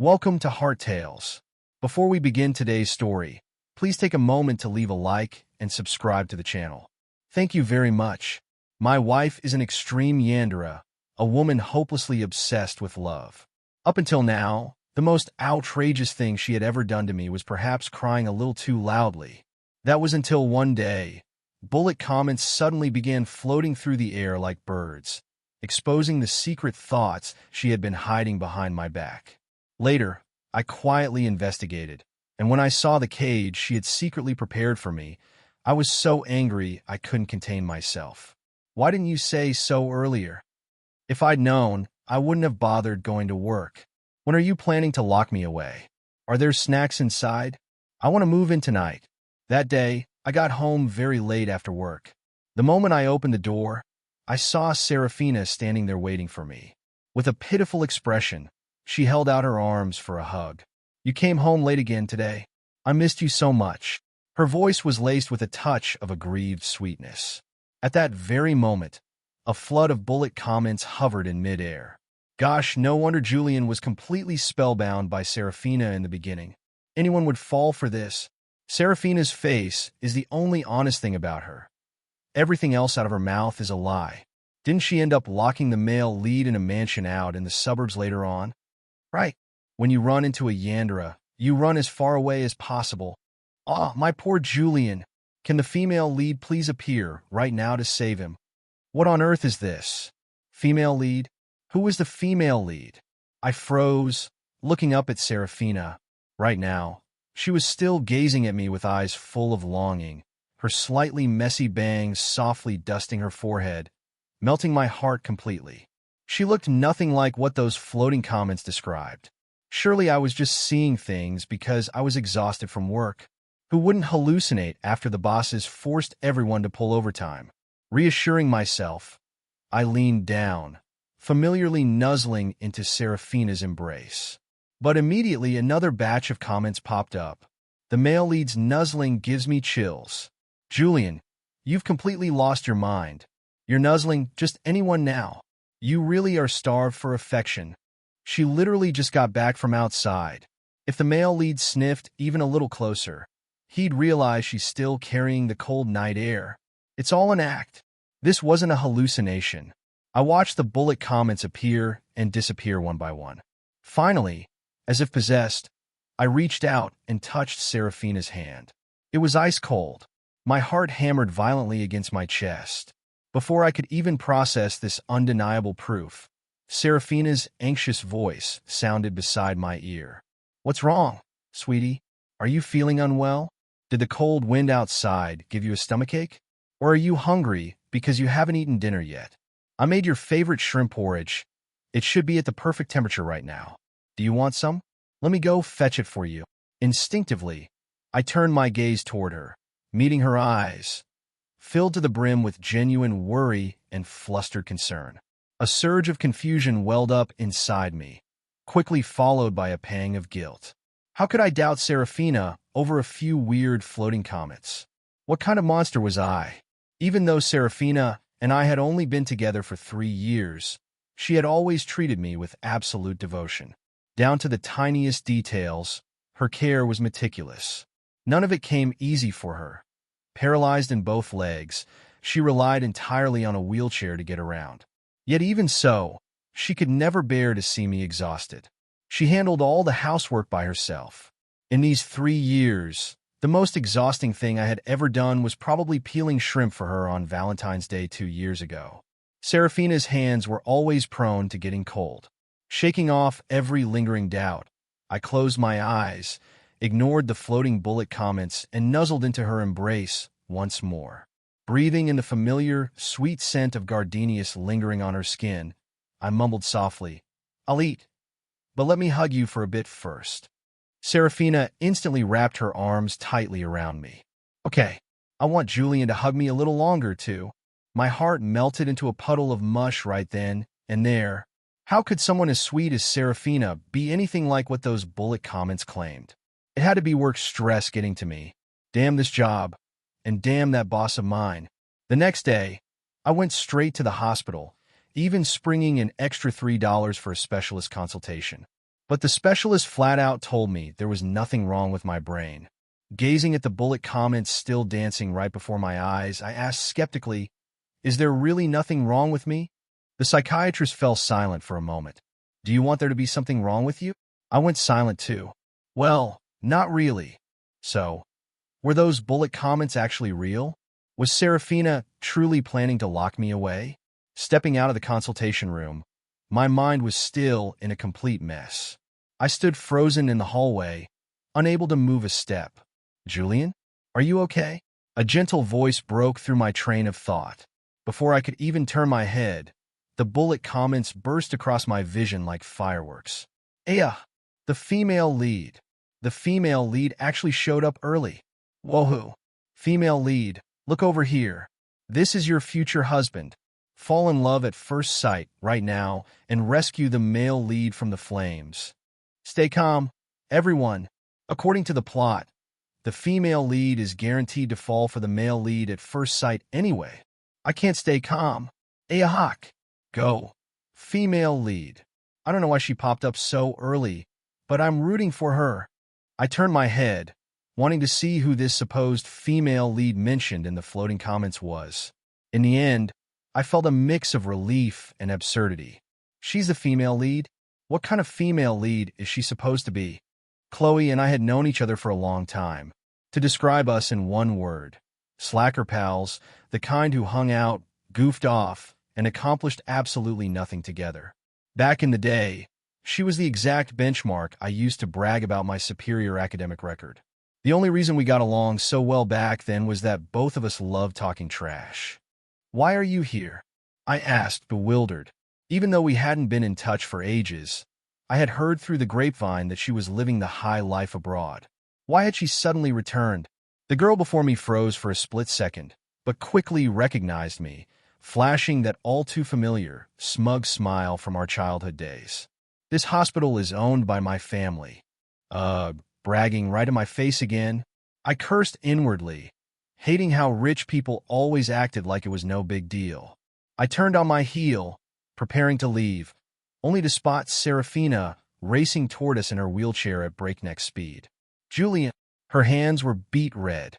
Welcome to Heart Tales. Before we begin today's story, please take a moment to leave a like and subscribe to the channel. Thank you very much. My wife is an extreme yandere, a woman hopelessly obsessed with love. Up until now, the most outrageous thing she had ever done to me was perhaps crying a little too loudly. That was until one day, bullet comments suddenly began floating through the air like birds, exposing the secret thoughts she had been hiding behind my back. Later, I quietly investigated, and when I saw the cage she had secretly prepared for me, I was so angry I couldn't contain myself. Why didn't you say so earlier? If I'd known, I wouldn't have bothered going to work. When are you planning to lock me away? Are there snacks inside? I want to move in tonight. That day, I got home very late after work. The moment I opened the door, I saw Serafina standing there waiting for me. With a pitiful expression, she held out her arms for a hug. You came home late again today. I missed you so much. Her voice was laced with a touch of aggrieved sweetness. At that very moment, a flood of bullet comments hovered in midair. Gosh, no wonder Julian was completely spellbound by Serafina in the beginning. Anyone would fall for this. Serafina's face is the only honest thing about her. Everything else out of her mouth is a lie. Didn't she end up locking the male lead in a mansion out in the suburbs later on? Right. When you run into a yandere, you run as far away as possible. Ah, my poor Julian. Can the female lead please appear right now to save him? What on earth is this? Female lead? Who is the female lead? I froze, looking up at Serafina. Right now, she was still gazing at me with eyes full of longing, her slightly messy bangs softly dusting her forehead, melting my heart completely. She looked nothing like what those floating comments described. Surely I was just seeing things because I was exhausted from work. Who wouldn't hallucinate after the bosses forced everyone to pull overtime? Reassuring myself, I leaned down, familiarly nuzzling into Serafina's embrace. But immediately another batch of comments popped up. The male lead's nuzzling gives me chills. Julian, you've completely lost your mind. You're nuzzling just anyone now. You really are starved for affection. She literally just got back from outside. If the male lead sniffed even a little closer, he'd realize she's still carrying the cold night air. It's all an act. This wasn't a hallucination. I watched the bullet comments appear and disappear one by one. Finally, as if possessed, I reached out and touched Serafina's hand. It was ice cold. My heart hammered violently against my chest. Before I could even process this undeniable proof, Serafina's anxious voice sounded beside my ear. What's wrong, sweetie? Are you feeling unwell? Did the cold wind outside give you a stomachache? Or are you hungry because you haven't eaten dinner yet? I made your favorite shrimp porridge. It should be at the perfect temperature right now. Do you want some? Let me go fetch it for you. Instinctively, I turned my gaze toward her, meeting her eyes, filled to the brim with genuine worry and flustered concern. A surge of confusion welled up inside me, quickly followed by a pang of guilt. How could I doubt Serafina over a few weird floating comments? What kind of monster was I? Even though Serafina and I had only been together for 3 years, she had always treated me with absolute devotion. Down to the tiniest details, her care was meticulous. None of it came easy for her. Paralyzed in both legs, she relied entirely on a wheelchair to get around. Yet even so, she could never bear to see me exhausted. She handled all the housework by herself. In these 3 years, the most exhausting thing I had ever done was probably peeling shrimp for her on Valentine's Day 2 years ago. Serafina's hands were always prone to getting cold. Shaking off every lingering doubt, I closed my eyes, ignored the floating bullet comments, and nuzzled into her embrace once more. Breathing in the familiar, sweet scent of gardenias lingering on her skin, I mumbled softly, I'll eat, but let me hug you for a bit first. Serafina instantly wrapped her arms tightly around me. Okay, I want Julian to hug me a little longer, too. My heart melted into a puddle of mush right then and there. How could someone as sweet as Serafina be anything like what those bullet comments claimed? It had to be work stress getting to me. Damn this job. And damn that boss of mine. The next day, I went straight to the hospital, even springing an extra $3 for a specialist consultation. But the specialist flat out told me there was nothing wrong with my brain. Gazing at the bullet comments still dancing right before my eyes, I asked skeptically, "Is there really nothing wrong with me?" The psychiatrist fell silent for a moment. "Do you want there to be something wrong with you?" I went silent too. "Well, not really." So, were those bullet comments actually real? Was Serafina truly planning to lock me away? Stepping out of the consultation room, my mind was still in a complete mess. I stood frozen in the hallway, unable to move a step. "Julian, are you okay?" A gentle voice broke through my train of thought. Before I could even turn my head, the bullet comments burst across my vision like fireworks. "Aya, the female lead. The female lead actually showed up early. Woohoo. Female lead, look over here. This is your future husband. Fall in love at first sight right now and rescue the male lead from the flames. Stay calm, everyone." According to the plot, the female lead is guaranteed to fall for the male lead at first sight anyway. I can't stay calm. Aya hawk. Go. Female lead. I don't know why she popped up so early, but I'm rooting for her. I turned my head, wanting to see who this supposed female lead mentioned in the floating comments was. In the end, I felt a mix of relief and absurdity. She's the female lead? What kind of female lead is she supposed to be? Chloe and I had known each other for a long time. To describe us in one word: slacker pals, the kind who hung out, goofed off, and accomplished absolutely nothing together. Back in the day, she was the exact benchmark I used to brag about my superior academic record. The only reason we got along so well back then was that both of us loved talking trash. "Why are you here?" I asked, bewildered. Even though we hadn't been in touch for ages, I had heard through the grapevine that she was living the high life abroad. Why had she suddenly returned? The girl before me froze for a split second, but quickly recognized me, flashing that all too familiar, smug smile from our childhood days. "This hospital is owned by my family." Bragging right in my face again. I cursed inwardly, hating how rich people always acted like it was no big deal. I turned on my heel, preparing to leave, only to spot Serafina racing toward us in her wheelchair at breakneck speed. Julian, her hands were beet red,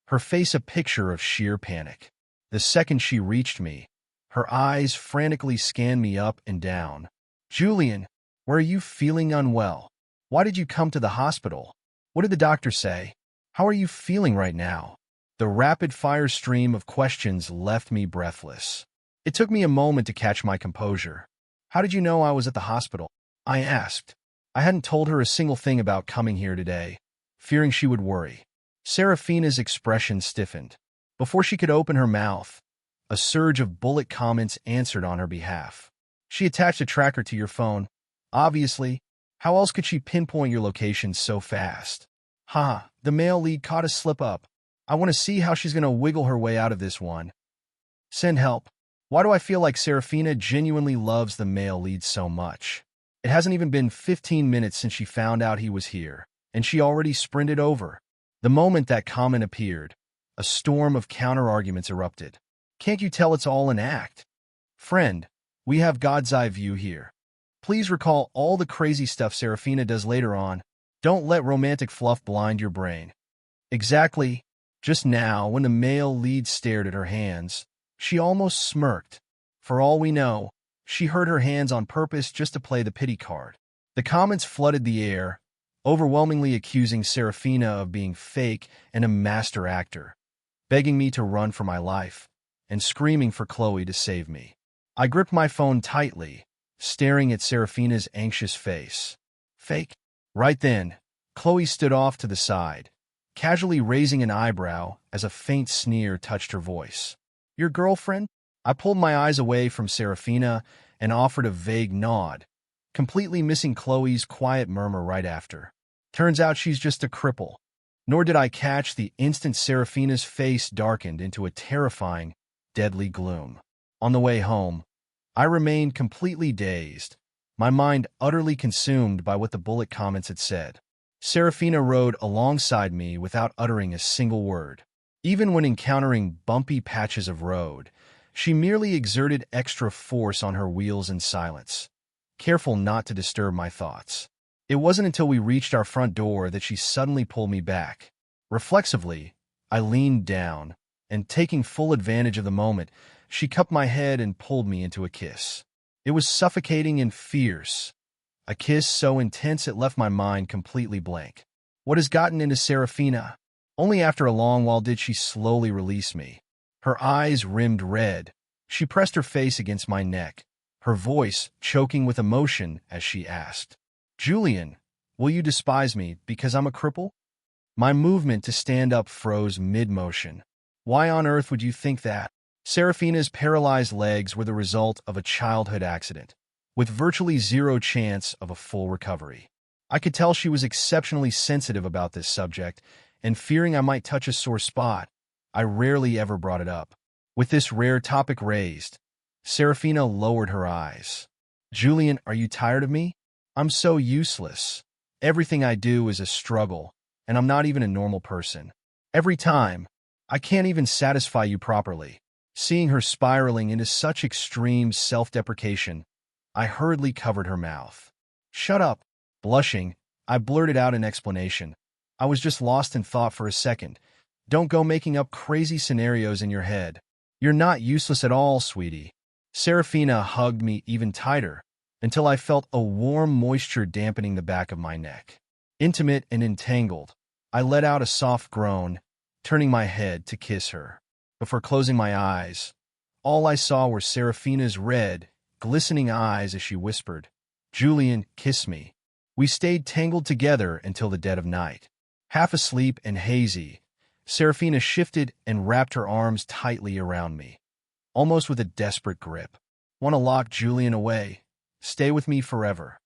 her face a picture of sheer panic. The second she reached me, her eyes frantically scanned me up and down. "Julian, were you feeling unwell? Why did you come to the hospital? What did the doctor say? How are you feeling right now?" The rapid-fire stream of questions left me breathless. It took me a moment to catch my composure. "How did you know I was at the hospital?" I asked. I hadn't told her a single thing about coming here today, fearing she would worry. Serafina's expression stiffened. Before she could open her mouth, a surge of bullet comments answered on her behalf. "She attached a tracker to your phone. Obviously, how else could she pinpoint your location so fast?" "Ha, the male lead caught a slip-up. I want to see how she's going to wiggle her way out of this one. Send help." Why do I feel like Serafina genuinely loves the male lead so much? It hasn't even been 15 minutes since she found out he was here, and she already sprinted over. The moment that comment appeared, a storm of counter-arguments erupted. "Can't you tell it's all an act? Friend, we have God's eye view here. Please recall all the crazy stuff Serafina does later on. Don't let romantic fluff blind your brain." Exactly. Just now, when the male lead stared at her hands, she almost smirked. For all we know, she hurt her hands on purpose just to play the pity card. The comments flooded the air, overwhelmingly accusing Serafina of being fake and a master actor, begging me to run for my life, and screaming for Chloe to save me. I gripped my phone tightly, staring at Serafina's anxious face. "Fake?" Right then, Chloe stood off to the side, casually raising an eyebrow as a faint sneer touched her voice. "Your girlfriend?" I pulled my eyes away from Serafina and offered a vague nod, completely missing Chloe's quiet murmur right after. "Turns out she's just a cripple." Nor did I catch the instant Serafina's face darkened into a terrifying, deadly gloom. On the way home, I remained completely dazed, my mind utterly consumed by what the bullet comments had said. Serafina rode alongside me without uttering a single word. Even when encountering bumpy patches of road, she merely exerted extra force on her wheels in silence, careful not to disturb my thoughts. It wasn't until we reached our front door that she suddenly pulled me back. Reflexively, I leaned down, and taking full advantage of the moment, she cupped my head and pulled me into a kiss. It was suffocating and fierce, a kiss so intense it left my mind completely blank. What has gotten into Serafina? Only after a long while did she slowly release me. Her eyes rimmed red. She pressed her face against my neck, her voice choking with emotion as she asked, "Julian, will you despise me because I'm a cripple?" My movement to stand up froze mid-motion. Why on earth would you think that? Serafina's paralyzed legs were the result of a childhood accident, with virtually zero chance of a full recovery. I could tell she was exceptionally sensitive about this subject, and fearing I might touch a sore spot, I rarely ever brought it up. With this rare topic raised, Serafina lowered her eyes. "Julian, are you tired of me? I'm so useless. Everything I do is a struggle, and I'm not even a normal person. Every time, I can't even satisfy you properly." Seeing her spiraling into such extreme self-deprecation, I hurriedly covered her mouth. "Shut up." Blushing, I blurted out an explanation. "I was just lost in thought for a second. Don't go making up crazy scenarios in your head. You're not useless at all, sweetie." Serafina hugged me even tighter, until I felt a warm moisture dampening the back of my neck. Intimate and entangled, I let out a soft groan, turning my head to kiss her. Before closing my eyes, all I saw were Serafina's red, glistening eyes as she whispered, "Julian, kiss me." We stayed tangled together until the dead of night. Half asleep and hazy, Serafina shifted and wrapped her arms tightly around me, almost with a desperate grip. "Want to lock Julian away? Stay with me forever.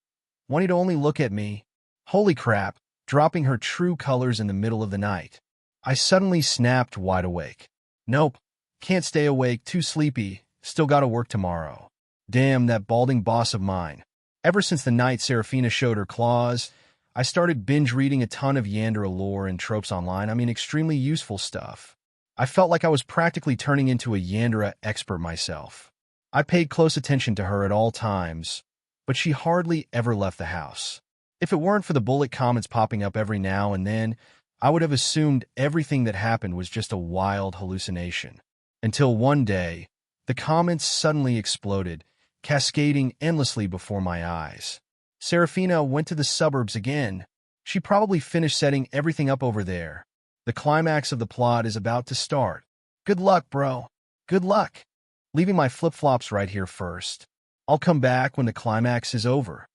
Want you to only look at me?" Holy crap, dropping her true colors in the middle of the night. I suddenly snapped wide awake. "Nope, can't stay awake, too sleepy, still gotta work tomorrow." Damn that balding boss of mine. Ever since the night Serafina showed her claws, I started binge reading a ton of yandere lore and tropes online. Extremely useful stuff. I felt like I was practically turning into a yandere expert myself. I paid close attention to her at all times, but she hardly ever left the house. If it weren't for the bullet comments popping up every now and then, I would have assumed everything that happened was just a wild hallucination. Until one day, the comments suddenly exploded, cascading endlessly before my eyes. Serafina went to the suburbs again. She probably finished setting everything up over there. The climax of the plot is about to start. Good luck, bro. Good luck. Leaving my flip-flops right here first. I'll come back when the climax is over.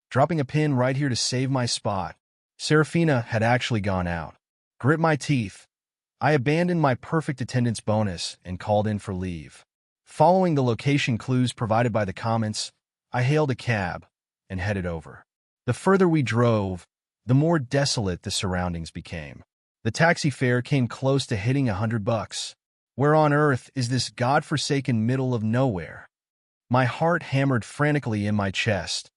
Dropping a pin right here to save my spot. Serafina had actually gone out. Grit my teeth. I abandoned my perfect attendance bonus and called in for leave. Following the location clues provided by the comments, I hailed a cab and headed over. The further we drove, the more desolate the surroundings became. The taxi fare came close to hitting $100. Where on earth is this godforsaken middle of nowhere? My heart hammered frantically in my chest,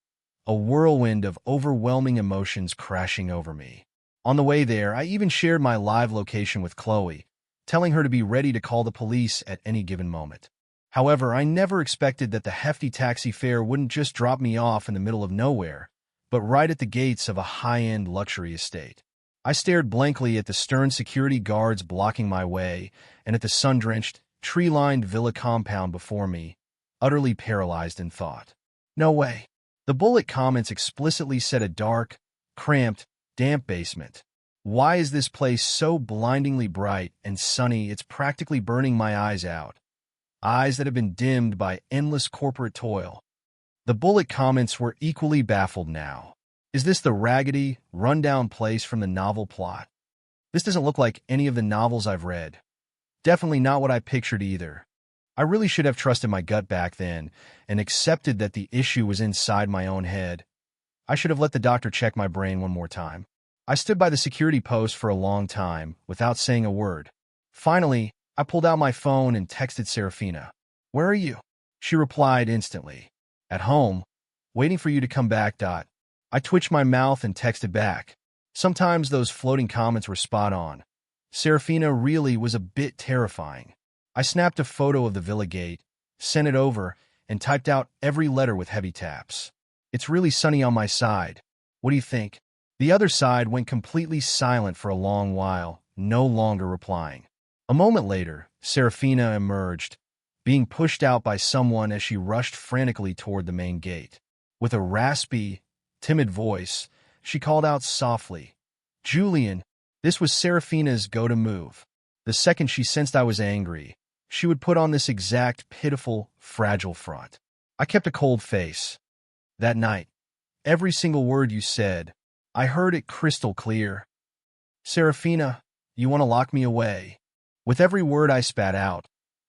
a whirlwind of overwhelming emotions crashing over me. On the way there, I even shared my live location with Chloe, telling her to be ready to call the police at any given moment. However, I never expected that the hefty taxi fare wouldn't just drop me off in the middle of nowhere, but right at the gates of a high-end luxury estate. I stared blankly at the stern security guards blocking my way and at the sun-drenched, tree-lined villa compound before me, utterly paralyzed in thought. No way. The bullet comments explicitly said a dark, cramped, damp basement. Why is this place so blindingly bright and sunny it's practically burning my eyes out? Eyes that have been dimmed by endless corporate toil. The bullet comments were equally baffled now. Is this the raggedy, run-down place from the novel plot? This doesn't look like any of the novels I've read. Definitely not what I pictured either. I really should have trusted my gut back then and accepted that the issue was inside my own head. I should have let the doctor check my brain one more time. I stood by the security post for a long time without saying a word. Finally, I pulled out my phone and texted Serafina. "Where are you?" She replied instantly. "At home, waiting for you to come back." I twitched my mouth and texted back. Sometimes those floating comments were spot on. Serafina really was a bit terrifying. I snapped a photo of the villa gate, sent it over, and typed out every letter with heavy taps. "It's really sunny on my side. What do you think? The other side went completely silent for a long while, no longer replying. A moment later, Serafina emerged, being pushed out by someone as she rushed frantically toward the main gate. With a raspy, timid voice, she called out softly, "Julian." This was Serafina's go-to move. The second she sensed I was angry, she would put on this exact pitiful, fragile front. I kept a cold face. That night, every single word you said, I heard it crystal clear. "Serafina, you want to lock me away?" With every word I spat out,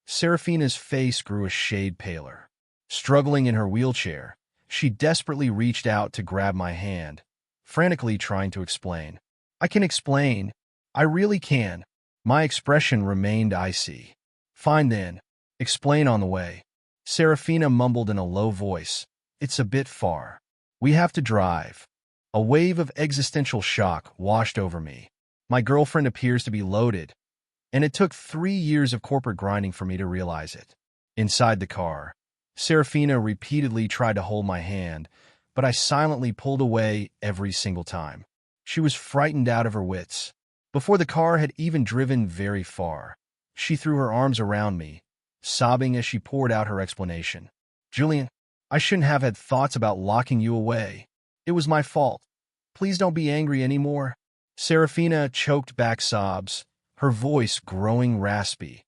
Serafina's face grew a shade paler. Struggling in her wheelchair, she desperately reached out to grab my hand, frantically trying to explain. "I can explain. I really can." My expression remained icy. "Fine then. Explain on the way." Serafina mumbled in a low voice. "It's a bit far. We have to drive." A wave of existential shock washed over me. My girlfriend appears to be loaded, and it took 3 years of corporate grinding for me to realize it. Inside the car, Serafina repeatedly tried to hold my hand, but I silently pulled away every single time. She was frightened out of her wits. Before the car had even driven very far, she threw her arms around me, sobbing as she poured out her explanation. "Julian, I shouldn't have had thoughts about locking you away. It was my fault. Please don't be angry anymore." Serafina choked back sobs, her voice growing raspy,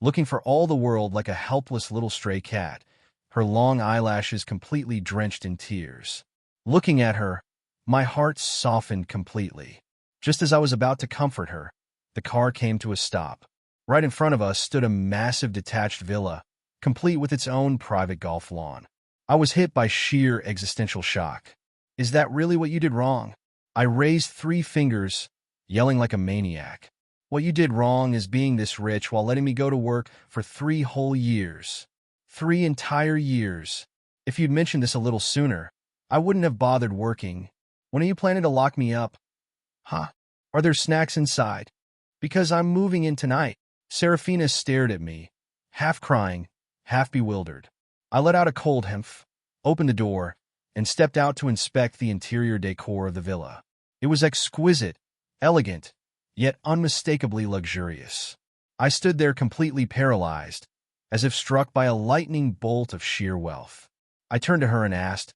looking for all the world like a helpless little stray cat, her long eyelashes completely drenched in tears. Looking at her, my heart softened completely. Just as I was about to comfort her, the car came to a stop. Right in front of us stood a massive detached villa, complete with its own private golf lawn. I was hit by sheer existential shock. "Is that really what you did wrong?" I raised 3 fingers, yelling like a maniac. "What you did wrong is being this rich while letting me go to work for 3 whole years. 3 entire years. If you'd mentioned this a little sooner, I wouldn't have bothered working. When are you planning to lock me up?" "Huh? Are there snacks inside? Because I'm moving in tonight." Serafina stared at me, half crying, half bewildered. I let out a cold hemph, opened the door, and stepped out to inspect the interior decor of the villa. It was exquisite, elegant, yet unmistakably luxurious. I stood there completely paralyzed, as if struck by a lightning bolt of sheer wealth. I turned to her and asked,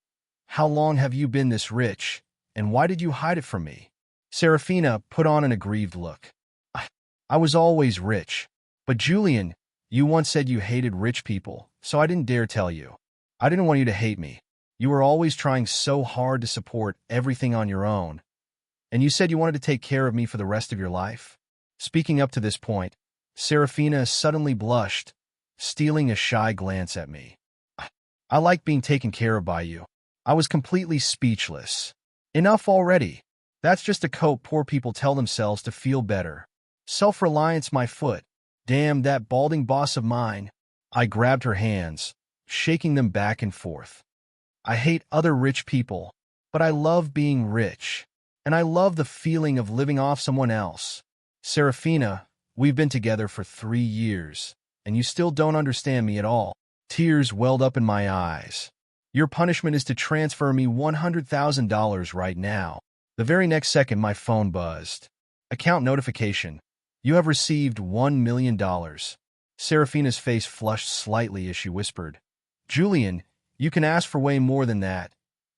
"How long have you been this rich, and why did you hide it from me?" Serafina put on an aggrieved look. I was always rich. But Julian, you once said you hated rich people, so I didn't dare tell you. I didn't want you to hate me. You were always trying so hard to support everything on your own. And you said you wanted to take care of me for the rest of your life." Speaking up to this point, Serafina suddenly blushed, stealing a shy glance at me. "I like being taken care of by you." I was completely speechless. Enough already. That's just a coat poor people tell themselves to feel better. Self-reliance my foot. Damn that balding boss of mine. I grabbed her hands, shaking them back and forth. "I hate other rich people, but I love being rich. And I love the feeling of living off someone else. Serafina, we've been together for 3 years, and you still don't understand me at all." Tears welled up in my eyes. "Your punishment is to transfer me $100,000 right now." The very next second, my phone buzzed. Account notification. "You have received $1 million. Serafina's face flushed slightly as she whispered, "Julian, you can ask for way more than that.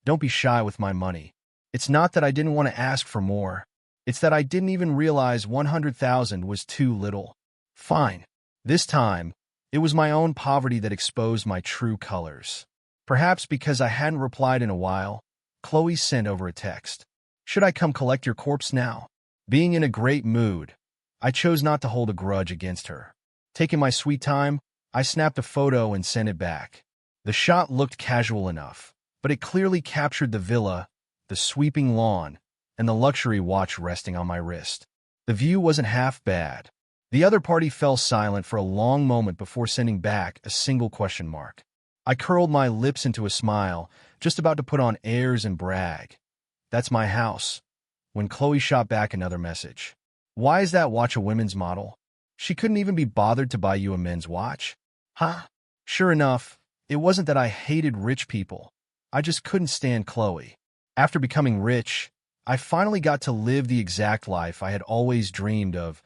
Don't be shy with my money." It's not that I didn't want to ask for more. It's that I didn't even realize 100,000 was too little. Fine. This time, it was my own poverty that exposed my true colors. Perhaps because I hadn't replied in a while, Chloe sent over a text. "Should I come collect your corpse now?" Being in a great mood, I chose not to hold a grudge against her. Taking my sweet time, I snapped a photo and sent it back. The shot looked casual enough, but it clearly captured the villa, the sweeping lawn, and the luxury watch resting on my wrist. The view wasn't half bad. The other party fell silent for a long moment before sending back a single question mark. I curled my lips into a smile, just about to put on airs and brag. "That's my house," when Chloe shot back another message. "Why is that watch a women's model? She couldn't even be bothered to buy you a men's watch." Huh? Sure enough, it wasn't that I hated rich people. I just couldn't stand Chloe. After becoming rich, I finally got to live the exact life I had always dreamed of,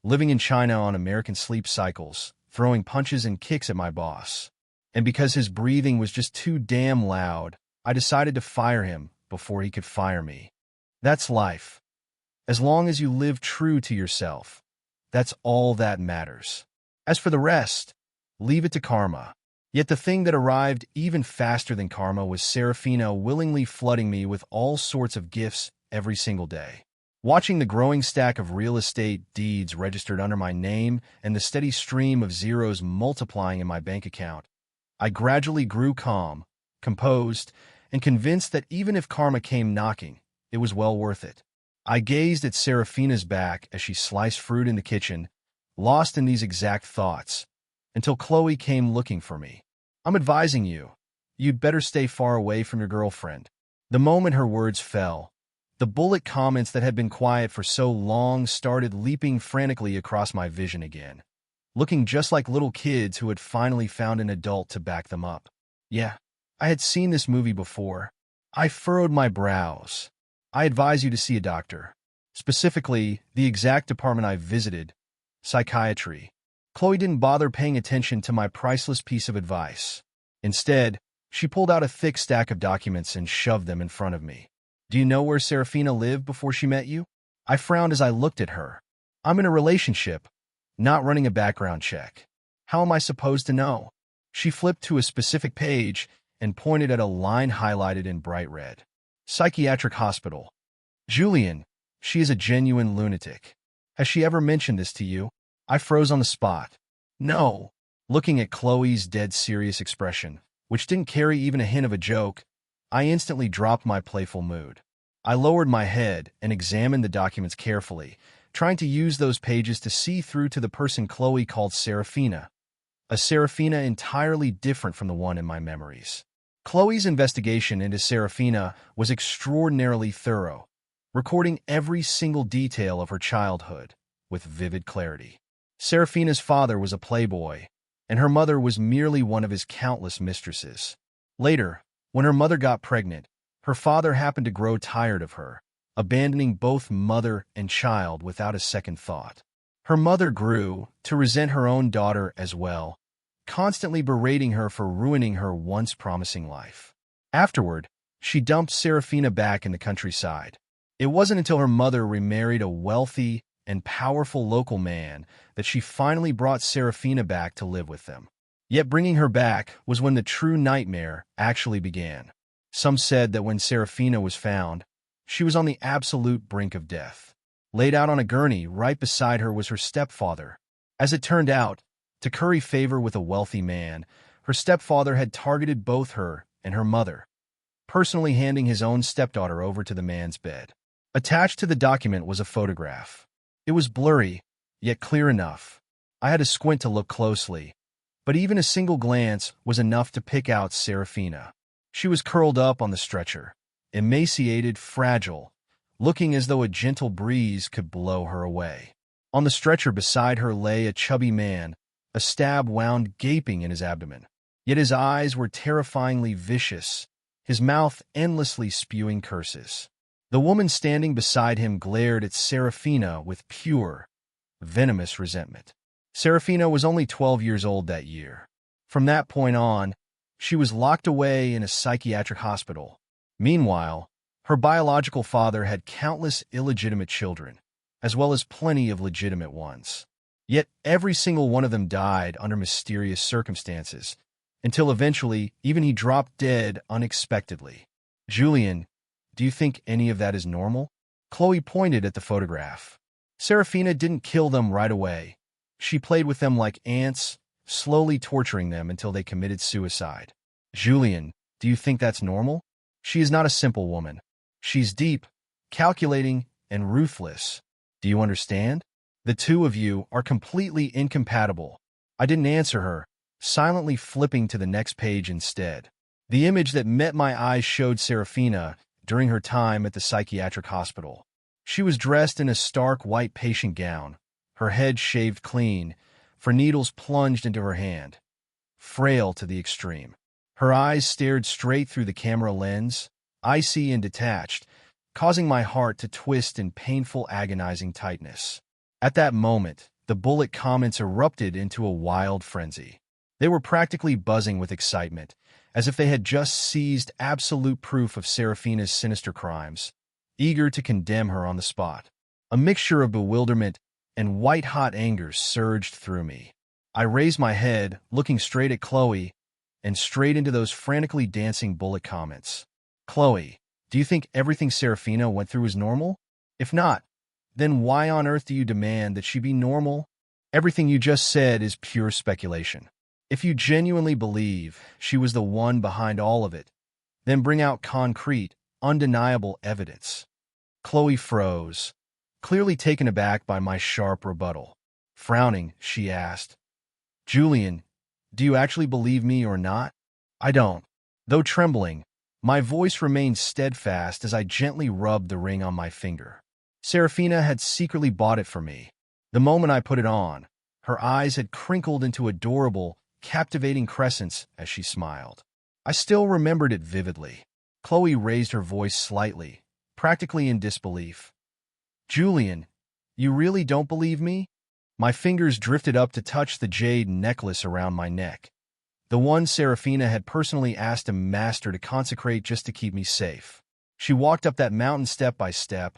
living in China on American sleep cycles, throwing punches and kicks at my boss. And because his breathing was just too damn loud, I decided to fire him before he could fire me. That's life. As long as you live true to yourself, that's all that matters. As for the rest, leave it to karma. Yet the thing that arrived even faster than karma was Serafina willingly flooding me with all sorts of gifts every single day. Watching the growing stack of real estate deeds registered under my name and the steady stream of zeros multiplying in my bank account, I gradually grew calm, composed, and convinced that even if karma came knocking, it was well worth it. I gazed at Serafina's back as she sliced fruit in the kitchen, lost in these exact thoughts, until Chloe came looking for me. I'm advising you, you'd better stay far away from your girlfriend. The moment her words fell, the bullet comments that had been quiet for so long started leaping frantically across my vision again, looking just like little kids who had finally found an adult to back them up. Yeah, I had seen this movie before. I furrowed my brows. I advise you to see a doctor. Specifically, the exact department I visited, psychiatry. Chloe didn't bother paying attention to my priceless piece of advice. Instead, she pulled out a thick stack of documents and shoved them in front of me. Do you know where Serafina lived before she met you? I frowned as I looked at her. I'm in a relationship, not running a background check. How am I supposed to know? She flipped to a specific page and pointed at a line highlighted in bright red. Psychiatric hospital. Julian, she is a genuine lunatic. Has she ever mentioned this to you? I froze on the spot. No. Looking at Chloe's dead serious expression, which didn't carry even a hint of a joke, I instantly dropped my playful mood. I lowered my head and examined the documents carefully, trying to use those pages to see through to the person Chloe called Serafina, a Serafina entirely different from the one in my memories. Chloe's investigation into Serafina was extraordinarily thorough, recording every single detail of her childhood with vivid clarity. Serafina's father was a playboy, and her mother was merely one of his countless mistresses. Later, when her mother got pregnant, her father happened to grow tired of her, abandoning both mother and child without a second thought. Her mother grew to resent her own daughter as well, constantly berating her for ruining her once promising life. Afterward, she dumped Serafina back in the countryside. It wasn't until her mother remarried a wealthy and powerful local man that she finally brought Serafina back to live with them. Yet bringing her back was when the true nightmare actually began. Some said that when Serafina was found, she was on the absolute brink of death. Laid out on a gurney right beside her was her stepfather. As it turned out, to curry favor with a wealthy man, her stepfather had targeted both her and her mother, personally handing his own stepdaughter over to the man's bed. Attached to the document was a photograph. It was blurry, yet clear enough. I had to squint to look closely, but even a single glance was enough to pick out Serafina. She was curled up on the stretcher, emaciated, fragile, looking as though a gentle breeze could blow her away. On the stretcher beside her lay a chubby man, a stab wound gaping in his abdomen. Yet his eyes were terrifyingly vicious, his mouth endlessly spewing curses. The woman standing beside him glared at Serafina with pure, venomous resentment. Serafina was only 12 years old that year. From that point on, she was locked away in a psychiatric hospital. Meanwhile, her biological father had countless illegitimate children, as well as plenty of legitimate ones. Yet every single one of them died under mysterious circumstances, until eventually even he dropped dead unexpectedly. Julian, do you think any of that is normal? Chloe pointed at the photograph. Serafina didn't kill them right away. She played with them like ants, slowly torturing them until they committed suicide. Julian, do you think that's normal? She is not a simple woman. She's deep, calculating, and ruthless. Do you understand? The two of you are completely incompatible. I didn't answer her, silently flipping to the next page instead. The image that met my eyes showed Serafina during her time at the psychiatric hospital. She was dressed in a stark white patient gown, her head shaved clean, for needles plunged into her hand. Frail to the extreme. Her eyes stared straight through the camera lens, icy and detached, causing my heart to twist in painful, agonizing tightness. At that moment, the bullet comments erupted into a wild frenzy. They were practically buzzing with excitement, as if they had just seized absolute proof of Serafina's sinister crimes, eager to condemn her on the spot. A mixture of bewilderment and white-hot anger surged through me. I raised my head, looking straight at Chloe, and straight into those frantically dancing bullet comments. Chloe, do you think everything Serafina went through is normal? If not, then why on earth do you demand that she be normal? Everything you just said is pure speculation. If you genuinely believe she was the one behind all of it, then bring out concrete, undeniable evidence. Chloe froze, clearly taken aback by my sharp rebuttal. Frowning, she asked, "Julian, do you actually believe me or not?" "I don't." Though trembling, my voice remained steadfast as I gently rubbed the ring on my finger. Serafina had secretly bought it for me. The moment I put it on, her eyes had crinkled into adorable, captivating crescents as she smiled. I still remembered it vividly. Chloe raised her voice slightly, practically in disbelief. "Julian, you really don't believe me?" My fingers drifted up to touch the jade necklace around my neck, the one Serafina had personally asked a master to consecrate just to keep me safe. She walked up that mountain step by step,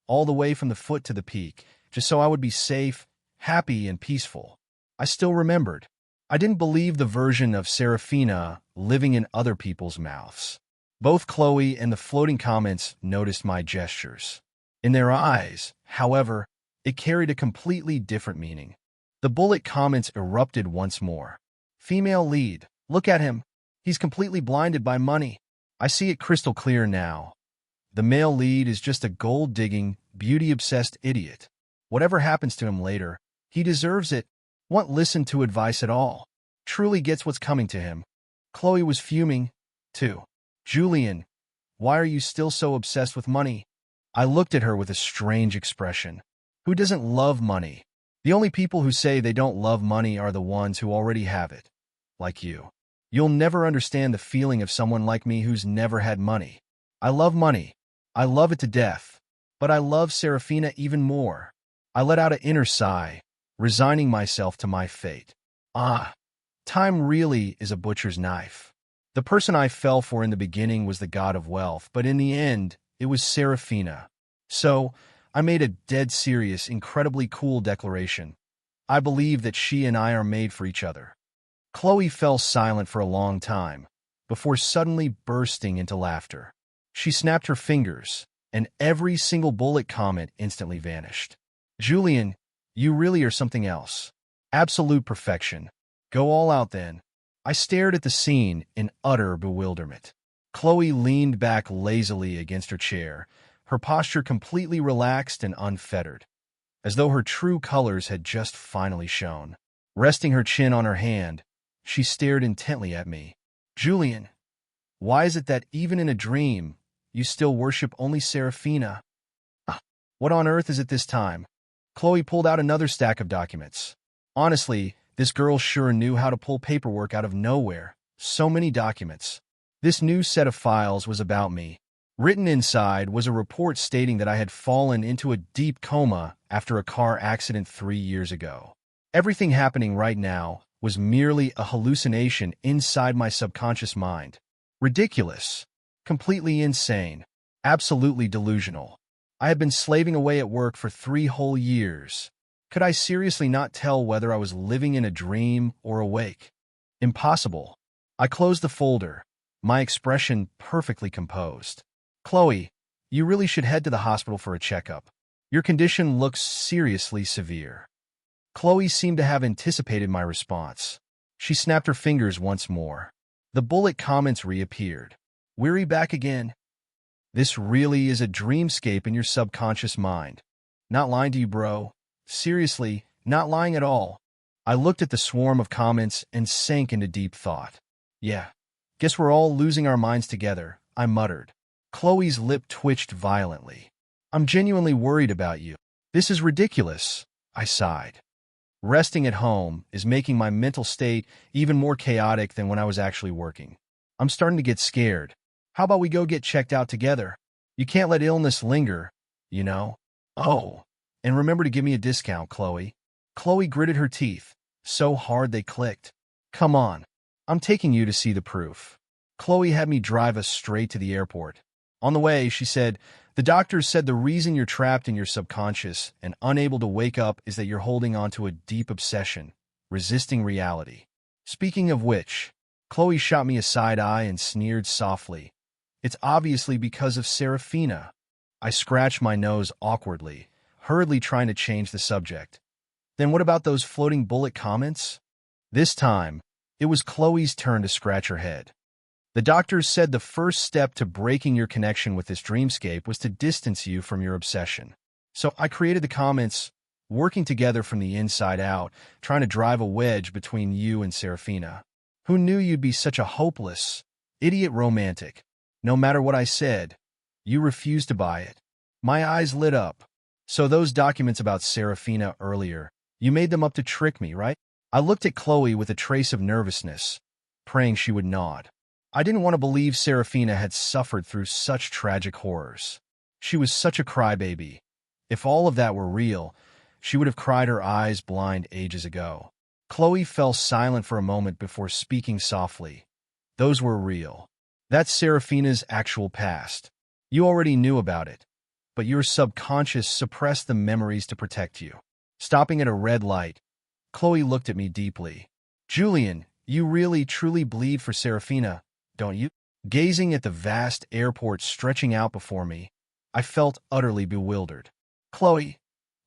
all the way from the foot to the peak, just so I would be safe, happy, and peaceful. I still remembered. I didn't believe the version of Serafina living in other people's mouths. Both Chloe and the floating comments noticed my gestures. In their eyes, however, it carried a completely different meaning. The bullet comments erupted once more. "Female lead. Look at him. He's completely blinded by money. I see it crystal clear now. The male lead is just a gold-digging, beauty-obsessed idiot. Whatever happens to him later, he deserves it. Won't listen to advice at all. Truly gets what's coming to him." Chloe was fuming, too. "Julian, why are you still so obsessed with money?" I looked at her with a strange expression. Who doesn't love money? The only people who say they don't love money are the ones who already have it. Like you. You'll never understand the feeling of someone like me who's never had money. I love money. I love it to death. But I love Serafina even more. I let out an inner sigh, resigning myself to my fate. Time really is a butcher's knife. The person I fell for in the beginning was the god of wealth, but in the end, it was Serafina. So, I made a dead serious, incredibly cool declaration. I believe that she and I are made for each other. Chloe fell silent for a long time, before suddenly bursting into laughter. She snapped her fingers, and every single bullet comment instantly vanished. "Julian, you really are something else. Absolute perfection. Go all out then." I stared at the scene in utter bewilderment. Chloe leaned back lazily against her chair, her posture completely relaxed and unfettered, as though her true colors had just finally shown. Resting her chin on her hand, she stared intently at me. "Julian, why is it that even in a dream, you still worship only Serafina?" What on earth is it this time?" Chloe pulled out another stack of documents. Honestly, this girl sure knew how to pull paperwork out of nowhere. So many documents. This new set of files was about me. Written inside was a report stating that I had fallen into a deep coma after a car accident 3 years ago. Everything happening right now was merely a hallucination inside my subconscious mind. Ridiculous. Completely insane. Absolutely delusional. I had been slaving away at work for 3 whole years. Could I seriously not tell whether I was living in a dream or awake? Impossible. I closed the folder, my expression perfectly composed. "Chloe, you really should head to the hospital for a checkup. Your condition looks seriously severe." Chloe seemed to have anticipated my response. She snapped her fingers once more. The bullet comments reappeared. "Weary back again? This really is a dreamscape in your subconscious mind. Not lying to you, bro. Seriously, not lying at all." I looked at the swarm of comments and sank into deep thought. "Yeah, guess we're all losing our minds together," I muttered. Chloe's lip twitched violently. "I'm genuinely worried about you. This is ridiculous," I sighed. Resting at home is making my mental state even more chaotic than when I was actually working. I'm starting to get scared. How about we go get checked out together? You can't let illness linger, you know? Oh, and remember to give me a discount, Chloe. Chloe gritted her teeth, so hard they clicked. Come on, I'm taking you to see the proof. Chloe had me drive us straight to the airport. On the way, she said, the doctors said the reason you're trapped in your subconscious and unable to wake up is that you're holding on to a deep obsession, resisting reality. Speaking of which, Chloe shot me a side eye and sneered softly. It's obviously because of Serafina. I scratched my nose awkwardly, hurriedly trying to change the subject. Then what about those floating bullet comments? This time, it was Chloe's turn to scratch her head. The doctors said the first step to breaking your connection with this dreamscape was to distance you from your obsession. So I created the comments, working together from the inside out, trying to drive a wedge between you and Serafina. Who knew you'd be such a hopeless, idiot romantic? No matter what I said, you refused to buy it. My eyes lit up. So those documents about Serafina earlier, you made them up to trick me, right? I looked at Chloe with a trace of nervousness, praying she would nod. I didn't want to believe Serafina had suffered through such tragic horrors. She was such a crybaby. If all of that were real, she would have cried her eyes blind ages ago. Chloe fell silent for a moment before speaking softly. Those were real. That's Serafina's actual past. You already knew about it, but your subconscious suppressed the memories to protect you. Stopping at a red light, Chloe looked at me deeply. Julian, you really, truly bleed for Serafina, don't you? Gazing at the vast airport stretching out before me, I felt utterly bewildered. Chloe,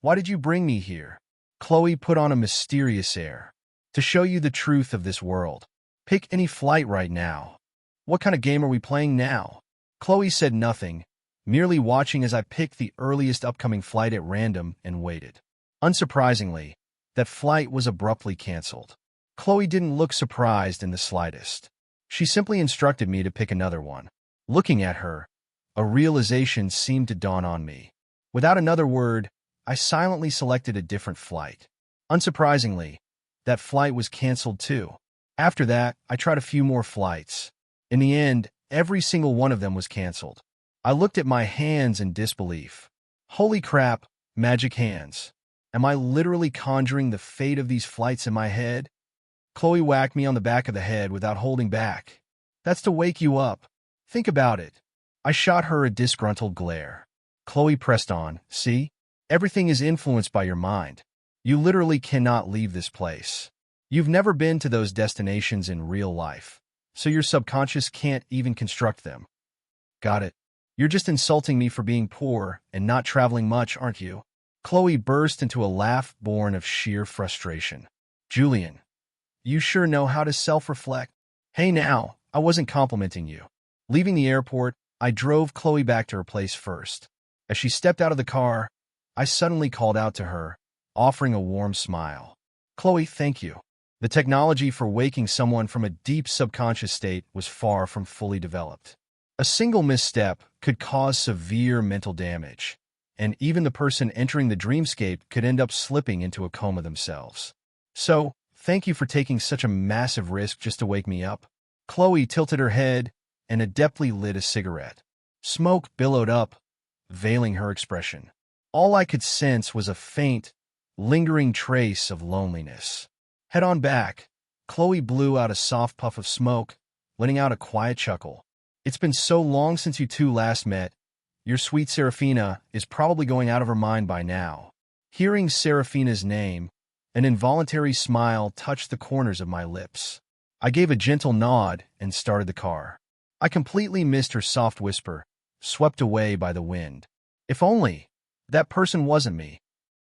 why did you bring me here? Chloe put on a mysterious air. To show you the truth of this world. Pick any flight right now. What kind of game are we playing now? Chloe said nothing, merely watching as I picked the earliest upcoming flight at random and waited. Unsurprisingly, that flight was abruptly canceled. Chloe didn't look surprised in the slightest. She simply instructed me to pick another one. Looking at her, a realization seemed to dawn on me. Without another word, I silently selected a different flight. Unsurprisingly, that flight was canceled too. After that, I tried a few more flights. In the end, every single one of them was canceled. I looked at my hands in disbelief. Holy crap, magic hands. Am I literally conjuring the fate of these flights in my head? Chloe whacked me on the back of the head without holding back. That's to wake you up. Think about it. I shot her a disgruntled glare. Chloe pressed on. See? Everything is influenced by your mind. You literally cannot leave this place. You've never been to those destinations in real life, so your subconscious can't even construct them. Got it. You're just insulting me for being poor and not traveling much, aren't you? Chloe burst into a laugh born of sheer frustration. Julian, you sure know how to self-reflect. Hey now, I wasn't complimenting you. Leaving the airport, I drove Chloe back to her place first. As she stepped out of the car, I suddenly called out to her, offering a warm smile. Chloe, thank you. The technology for waking someone from a deep subconscious state was far from fully developed. A single misstep could cause severe mental damage, and even the person entering the dreamscape could end up slipping into a coma themselves. So, thank you for taking such a massive risk just to wake me up. Chloe tilted her head and adeptly lit a cigarette. Smoke billowed up, veiling her expression. All I could sense was a faint, lingering trace of loneliness. Head on back. Chloe blew out a soft puff of smoke, letting out a quiet chuckle. It's been so long since you two last met. Your sweet Serafina is probably going out of her mind by now. Hearing Serafina's name, an involuntary smile touched the corners of my lips. I gave a gentle nod and started the car. I completely missed her soft whisper, swept away by the wind. If only that person wasn't me.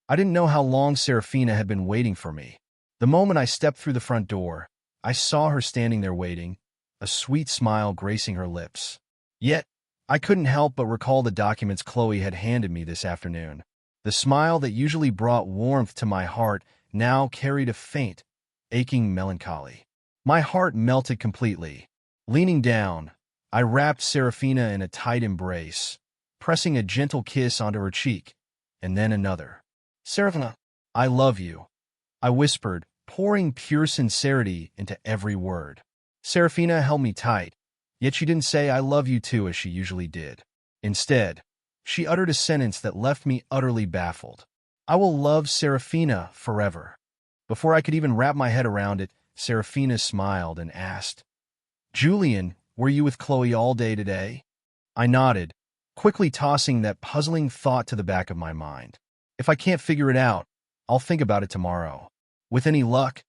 I didn't know how long Serafina had been waiting for me. The moment I stepped through the front door, I saw her standing there waiting, a sweet smile gracing her lips. Yet, I couldn't help but recall the documents Chloe had handed me this afternoon. The smile that usually brought warmth to my heart now carried a faint, aching melancholy. My heart melted completely. Leaning down, I wrapped Serafina in a tight embrace, pressing a gentle kiss onto her cheek, and then another. Serafina, I love you, I whispered, pouring pure sincerity into every word. Serafina held me tight, Yet she didn't say I love you too as she usually did. Instead, she uttered a sentence that left me utterly baffled. I will love Serafina forever. Before I could even wrap my head around it, Serafina smiled and asked, Julian, were you with Chloe all day today? I nodded, quickly tossing that puzzling thought to the back of my mind. If I can't figure it out, I'll think about it tomorrow. With any luck,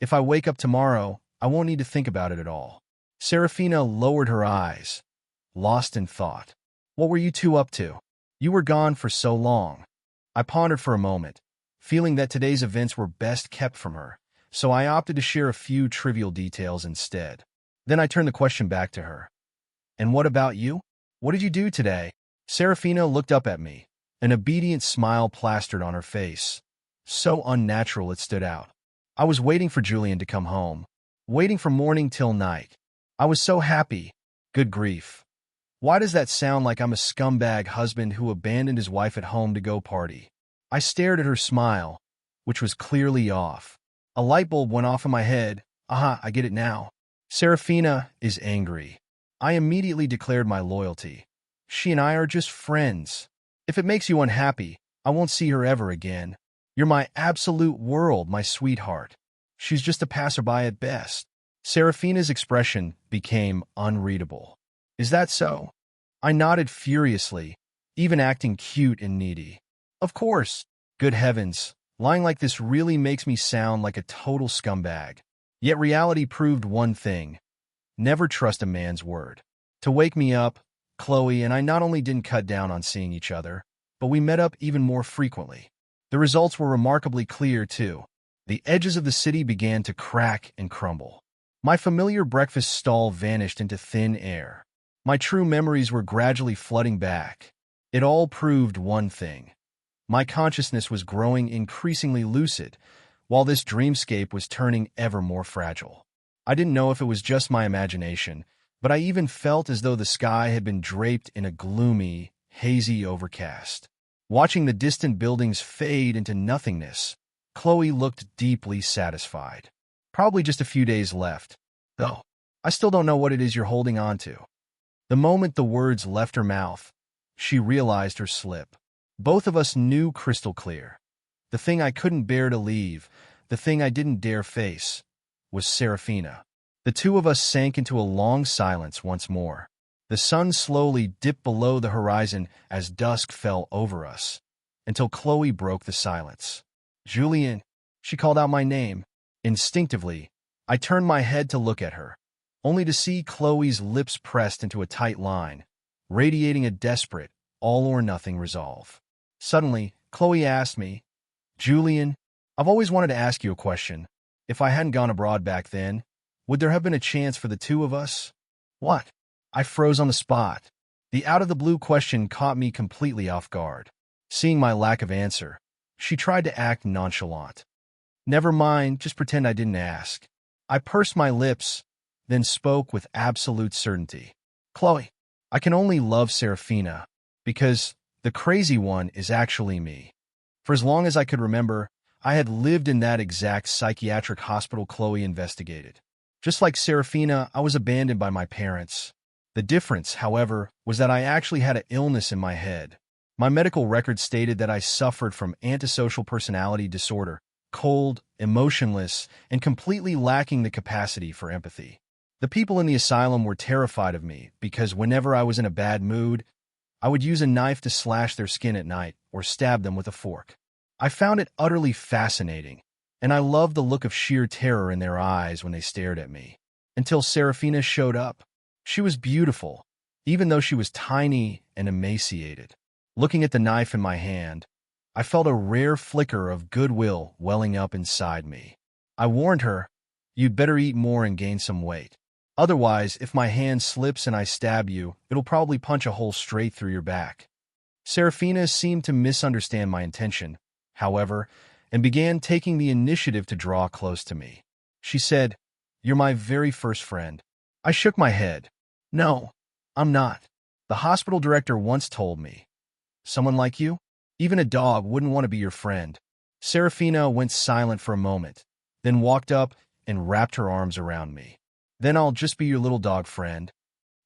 if I wake up tomorrow, I won't need to think about it at all. Serafina lowered her eyes, lost in thought. What were you two up to? You were gone for so long. I pondered for a moment, feeling that today's events were best kept from her, so I opted to share a few trivial details instead. Then I turned the question back to her. And what about you? What did you do today? Serafina looked up at me, an obedient smile plastered on her face. So unnatural it stood out. I was waiting for Julian to come home, waiting from morning till night. I was so happy. Good grief. Why does that sound like I'm a scumbag husband who abandoned his wife at home to go party? I stared at her smile, which was clearly off. A light bulb went off in my head. Aha, I get it now. Serafina is angry. I immediately declared my loyalty. She and I are just friends. If it makes you unhappy, I won't see her ever again. You're my absolute world, my sweetheart. She's just a passerby at best. Serafina's expression became unreadable. Is that so? I nodded furiously, even acting cute and needy. Of course. Good heavens, lying like this really makes me sound like a total scumbag. Yet reality proved one thing. Never trust a man's word. To wake me up, Chloe and I not only didn't cut down on seeing each other, but we met up even more frequently. The results were remarkably clear, too. The edges of the city began to crack and crumble. My familiar breakfast stall vanished into thin air. My true memories were gradually flooding back. It all proved one thing. My consciousness was growing increasingly lucid, while this dreamscape was turning ever more fragile. I didn't know if it was just my imagination, but I even felt as though the sky had been draped in a gloomy, hazy overcast. Watching the distant buildings fade into nothingness, Chloe looked deeply satisfied. Probably just a few days left, though. I still don't know what it is you're holding on to. The moment the words left her mouth, she realized her slip. Both of us knew crystal clear. The thing I couldn't bear to leave, the thing I didn't dare face, was Serafina. The two of us sank into a long silence once more. The sun slowly dipped below the horizon as dusk fell over us, until Chloe broke the silence. Julian, she called out my name. Instinctively, I turned my head to look at her, only to see Chloe's lips pressed into a tight line, radiating a desperate, all-or-nothing resolve. Suddenly, Chloe asked me, Julian, I've always wanted to ask you a question. If I hadn't gone abroad back then, would there have been a chance for the two of us? What? I froze on the spot. The out-of-the-blue question caught me completely off guard. Seeing my lack of answer, she tried to act nonchalant. Never mind, just pretend I didn't ask. I pursed my lips, then spoke with absolute certainty. Chloe, I can only love Serafina, because the crazy one is actually me. For as long as I could remember, I had lived in that exact psychiatric hospital Chloe investigated. Just like Serafina, I was abandoned by my parents. The difference, however, was that I actually had an illness in my head. My medical record stated that I suffered from antisocial personality disorder, cold, emotionless, and completely lacking the capacity for empathy. The people in the asylum were terrified of me because whenever I was in a bad mood, I would use a knife to slash their skin at night or stab them with a fork. I found it utterly fascinating, and I loved the look of sheer terror in their eyes when they stared at me. Until Serafina showed up. She was beautiful, even though she was tiny and emaciated. Looking at the knife in my hand, I felt a rare flicker of goodwill welling up inside me. I warned her, you'd better eat more and gain some weight. Otherwise, if my hand slips and I stab you, it'll probably punch a hole straight through your back. Serafina seemed to misunderstand my intention, however, and began taking the initiative to draw close to me. She said, You're my very first friend. I shook my head. No, I'm not. The hospital director once told me. Someone like you? Even a dog wouldn't want to be your friend. Serafina went silent for a moment, then walked up and wrapped her arms around me. Then I'll just be your little dog friend.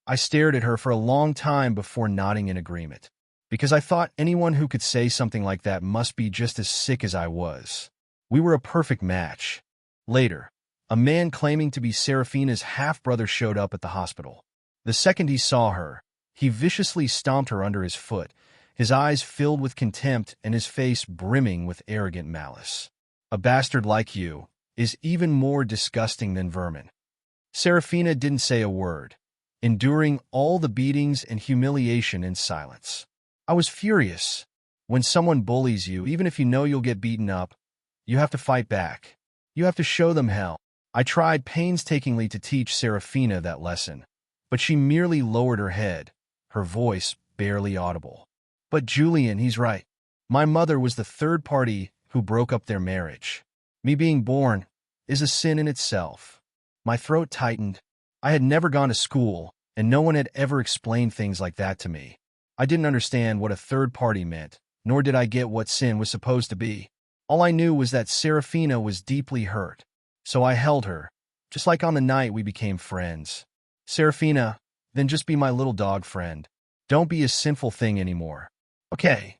I stared at her for a long time before nodding in agreement, because I thought anyone who could say something like that must be just as sick as I was. We were a perfect match. Later, a man claiming to be Serafina's half-brother showed up at the hospital. The second he saw her, he viciously stomped her under his foot, his eyes filled with contempt and his face brimming with arrogant malice. "A bastard like you is even more disgusting than vermin." Serafina didn't say a word, enduring all the beatings and humiliation in silence. I was furious. When someone bullies you, even if you know you'll get beaten up, you have to fight back. You have to show them hell. I tried painstakingly to teach Serafina that lesson, but she merely lowered her head, her voice barely audible. "But Julian, he's right. My mother was the third party who broke up their marriage. Me being born is a sin in itself." My throat tightened. I had never gone to school, and no one had ever explained things like that to me. I didn't understand what a third party meant, nor did I get what sin was supposed to be. All I knew was that Serafina was deeply hurt, so I held her, just like on the night we became friends. "Serafina, then just be my little dog friend. Don't be a sinful thing anymore. Okay."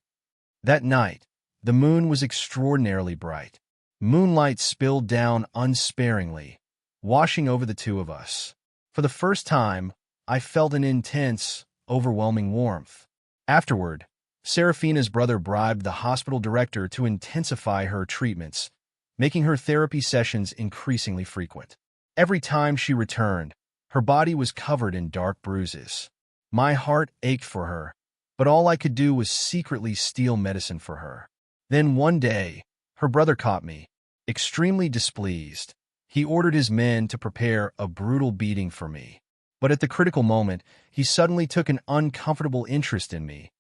That night, the moon was extraordinarily bright. Moonlight spilled down unsparingly, washing over the two of us. For the first time, I felt an intense, overwhelming warmth. Afterward, Serafina's brother bribed the hospital director to intensify her treatments, making her therapy sessions increasingly frequent. Every time she returned, her body was covered in dark bruises. My heart ached for her, but all I could do was secretly steal medicine for her. Then one day, her brother caught me, extremely displeased. He ordered his men to prepare a brutal beating for me. But at the critical moment, he suddenly took an uncomfortable interest in me,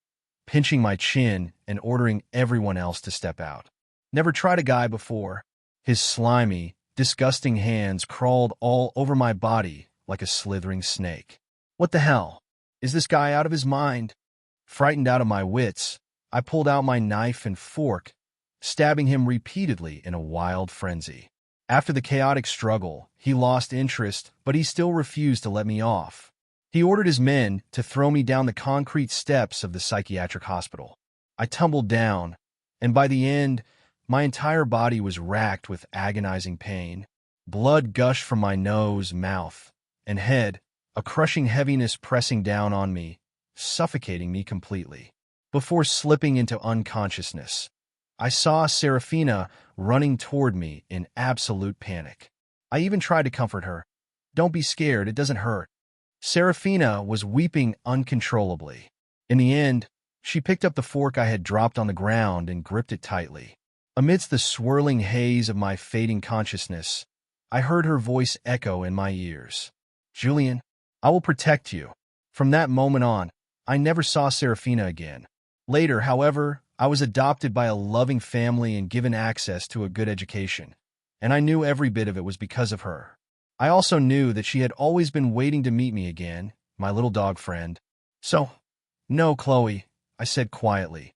pinching my chin and ordering everyone else to step out. Never tried a guy before. His slimy, disgusting hands crawled all over my body like a slithering snake. What the hell? Is this guy out of his mind? Frightened out of my wits, I pulled out my knife and fork, stabbing him repeatedly in a wild frenzy. After the chaotic struggle, he lost interest, but he still refused to let me off. He ordered his men to throw me down the concrete steps of the psychiatric hospital. I tumbled down, and by the end, my entire body was racked with agonizing pain. Blood gushed from my nose, mouth, and head, a crushing heaviness pressing down on me, suffocating me completely. Before slipping into unconsciousness, I saw Serafina running toward me in absolute panic. I even tried to comfort her. "Don't be scared, it doesn't hurt." Serafina was weeping uncontrollably. In the end, she picked up the fork I had dropped on the ground and gripped it tightly. Amidst the swirling haze of my fading consciousness, I heard her voice echo in my ears. "Julian, I will protect you." From that moment on, I never saw Serafina again. Later, however, I was adopted by a loving family and given access to a good education, and I knew every bit of it was because of her. I also knew that she had always been waiting to meet me again, my little dog friend. "So, no, Chloe," I said quietly.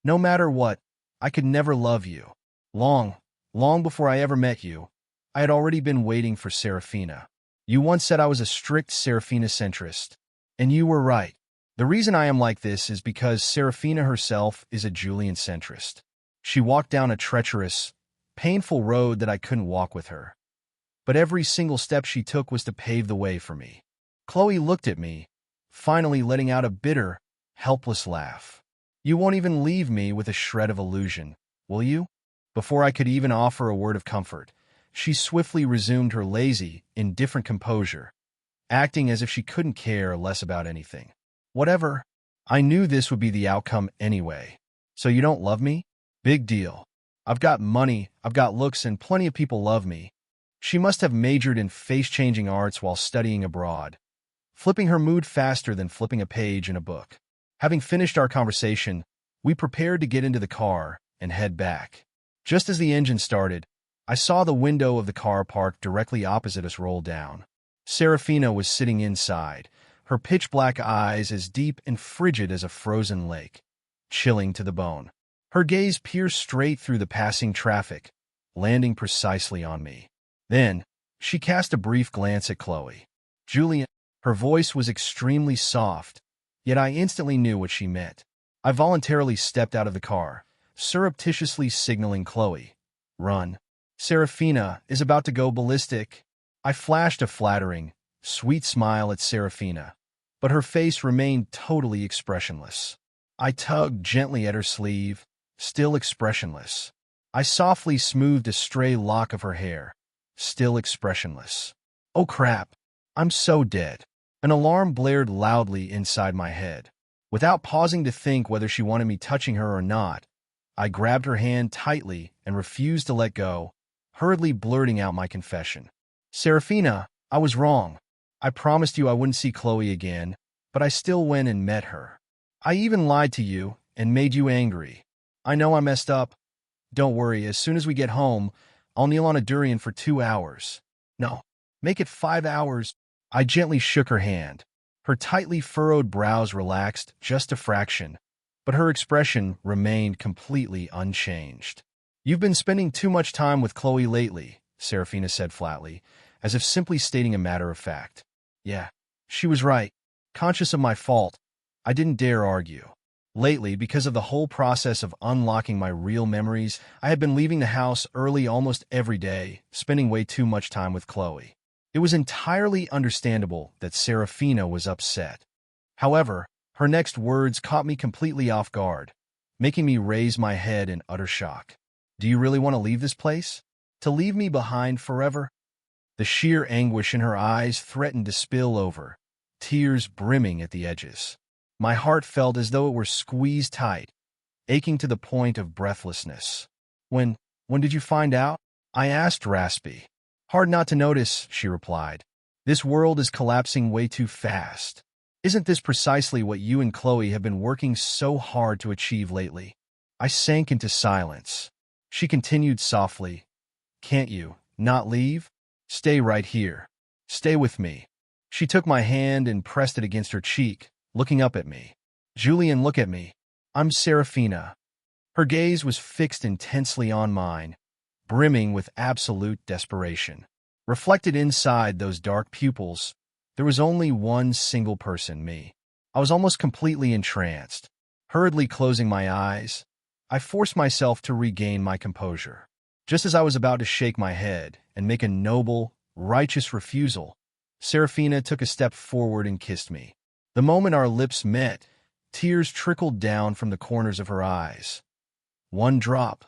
"No matter what, I could never love you. Long, long before I ever met you, I had already been waiting for Serafina. You once said I was a strict Serafina-centrist, and you were right. The reason I am like this is because Serafina herself is a Julian-centrist. She walked down a treacherous, painful road that I couldn't walk with her. But every single step she took was to pave the way for me." Chloe looked at me, finally letting out a bitter, helpless laugh. "You won't even leave me with a shred of illusion, will you?" Before I could even offer a word of comfort, she swiftly resumed her lazy, indifferent composure, acting as if she couldn't care less about anything. "Whatever. I knew this would be the outcome anyway. So you don't love me? Big deal. I've got money, I've got looks, and plenty of people love me." She must have majored in face-changing arts while studying abroad, flipping her mood faster than flipping a page in a book. Having finished our conversation, we prepared to get into the car and head back. Just as the engine started, I saw the window of the car parked directly opposite us roll down. Serafina was sitting inside, her pitch-black eyes as deep and frigid as a frozen lake, chilling to the bone. Her gaze pierced straight through the passing traffic, landing precisely on me. Then, she cast a brief glance at Chloe. "Julian, Her voice was extremely soft, yet I instantly knew what she meant. I voluntarily stepped out of the car, surreptitiously signaling Chloe. Run. Serafina is about to go ballistic. I flashed a flattering, sweet smile at Serafina, but her face remained totally expressionless. I tugged gently at her sleeve, still expressionless. I softly smoothed a stray lock of her hair, still expressionless. Oh crap, I'm so dead. An alarm blared loudly inside my head. Without pausing to think whether she wanted me touching her or not, I grabbed her hand tightly and refused to let go, hurriedly blurting out my confession. Serafina, I was wrong. I promised you I wouldn't see Chloe again, but I still went and met her. I even lied to you and made you angry. I know I messed up. Don't worry, as soon as we get home, I'll kneel on a durian for 2 hours. No, make it 5 hours. I gently shook her hand. Her tightly furrowed brows relaxed just a fraction, but her expression remained completely unchanged. You've been spending too much time with Chloe lately, Serafina said flatly, as if simply stating a matter of fact. Yeah, she was right. Conscious of my fault, I didn't dare argue. Lately, because of the whole process of unlocking my real memories, I had been leaving the house early almost every day, spending way too much time with Chloe. It was entirely understandable that Serafina was upset. However, her next words caught me completely off guard, making me raise my head in utter shock. Do you really want to leave this place? To leave me behind forever? The sheer anguish in her eyes threatened to spill over, tears brimming at the edges. My heart felt as though it were squeezed tight, aching to the point of breathlessness. When did you find out? I asked raspy. Hard not to notice, she replied. This world is collapsing way too fast. Isn't this precisely what you and Chloe have been working so hard to achieve lately? I sank into silence. She continued softly. Can't you not leave? Stay right here. Stay with me. She took my hand and pressed it against her cheek, looking up at me. Julian, look at me. I'm Serafina. Her gaze was fixed intensely on mine, brimming with absolute desperation. Reflected inside those dark pupils, there was only one single person, me. I was almost completely entranced. Hurriedly closing my eyes, I forced myself to regain my composure. Just as I was about to shake my head and make a noble, righteous refusal, Serafina took a step forward and kissed me. The moment our lips met, tears trickled down from the corners of her eyes. One drop,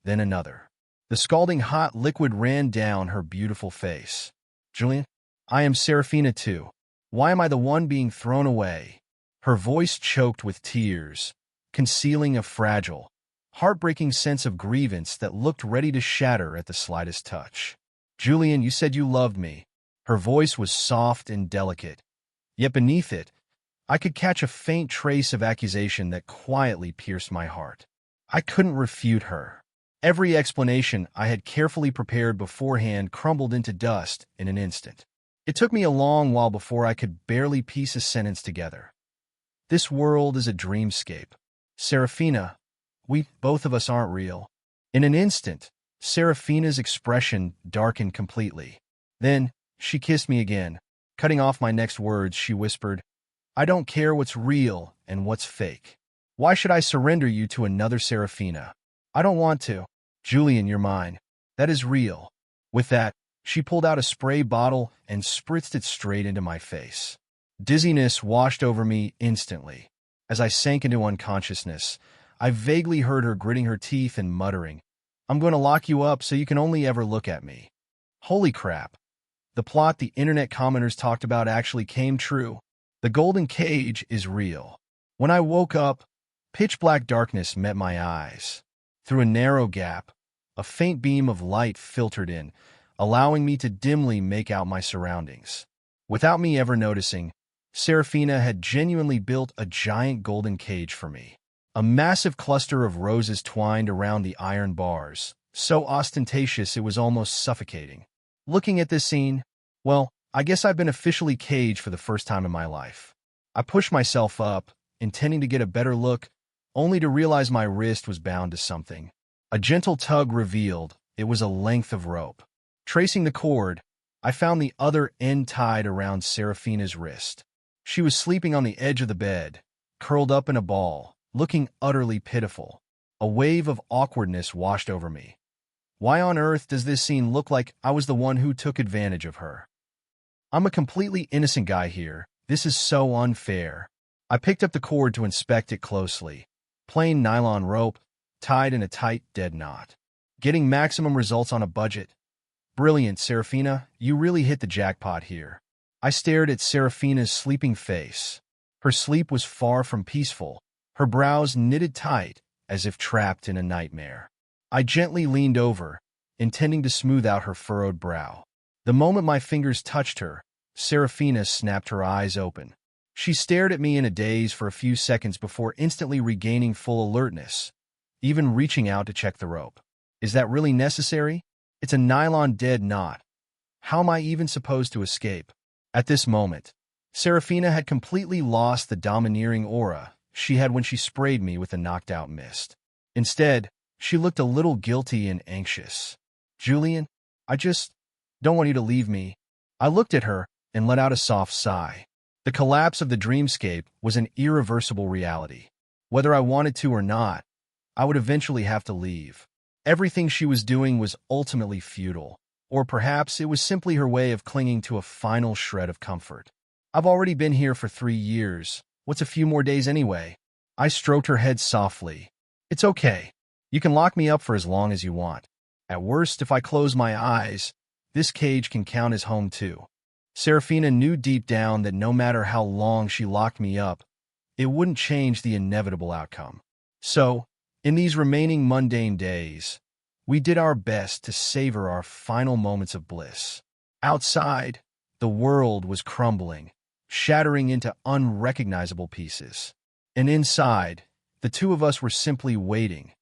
then another. The scalding hot liquid ran down her beautiful face. Julian, I am Serafina too. Why am I the one being thrown away? Her voice choked with tears, concealing a fragile, heartbreaking sense of grievance that looked ready to shatter at the slightest touch. Julian, you said you loved me. Her voice was soft and delicate, yet beneath it, I could catch a faint trace of accusation that quietly pierced my heart. I couldn't refute her. Every explanation I had carefully prepared beforehand crumbled into dust in an instant. It took me a long while before I could barely piece a sentence together. This world is a dreamscape. Serafina, we both of us aren't real. In an instant, Serafina's expression darkened completely. Then, she kissed me again. Cutting off my next words, she whispered, I don't care what's real and what's fake. Why should I surrender you to another Serafina? I don't want to. Julian, you're mine. That is real. With that, she pulled out a spray bottle and spritzed it straight into my face. Dizziness washed over me instantly. As I sank into unconsciousness, I vaguely heard her gritting her teeth and muttering, I'm going to lock you up so you can only ever look at me. Holy crap. The plot the internet commenters talked about actually came true. The golden cage is real. When I woke up, pitch-black darkness met my eyes. Through a narrow gap, a faint beam of light filtered in, allowing me to dimly make out my surroundings. Without me ever noticing, Serafina had genuinely built a giant golden cage for me. A massive cluster of roses twined around the iron bars, so ostentatious it was almost suffocating. Looking at this scene, well, I guess I've been officially caged for the first time in my life. I pushed myself up, intending to get a better look, only to realize my wrist was bound to something. A gentle tug revealed it was a length of rope. Tracing the cord, I found the other end tied around Serafina's wrist. She was sleeping on the edge of the bed, curled up in a ball, looking utterly pitiful. A wave of awkwardness washed over me. Why on earth does this scene look like I was the one who took advantage of her? I'm a completely innocent guy here. This is so unfair. I picked up the cord to inspect it closely. Plain nylon rope, tied in a tight, dead knot. Getting maximum results on a budget. Brilliant, Serafina. You really hit the jackpot here. I stared at Serafina's sleeping face. Her sleep was far from peaceful, her brows knitted tight, as if trapped in a nightmare. I gently leaned over, intending to smooth out her furrowed brow. The moment my fingers touched her, Serafina snapped her eyes open. She stared at me in a daze for a few seconds before instantly regaining full alertness, even reaching out to check the rope. Is that really necessary? It's a nylon dead knot. How am I even supposed to escape? At this moment, Serafina had completely lost the domineering aura she had when she sprayed me with a knocked-out mist. Instead, she looked a little guilty and anxious. Julian, I just don't want you to leave me. I looked at her and let out a soft sigh. The collapse of the dreamscape was an irreversible reality. Whether I wanted to or not, I would eventually have to leave. Everything she was doing was ultimately futile, or perhaps it was simply her way of clinging to a final shred of comfort. I've already been here for 3 years. What's a few more days anyway? I stroked her head softly. It's okay. You can lock me up for as long as you want. At worst, if I close my eyes, this cage can count as home too. Serafina knew deep down that no matter how long she locked me up, it wouldn't change the inevitable outcome. So, in these remaining mundane days, we did our best to savor our final moments of bliss. Outside, the world was crumbling, shattering into unrecognizable pieces. And inside, the two of us were simply waiting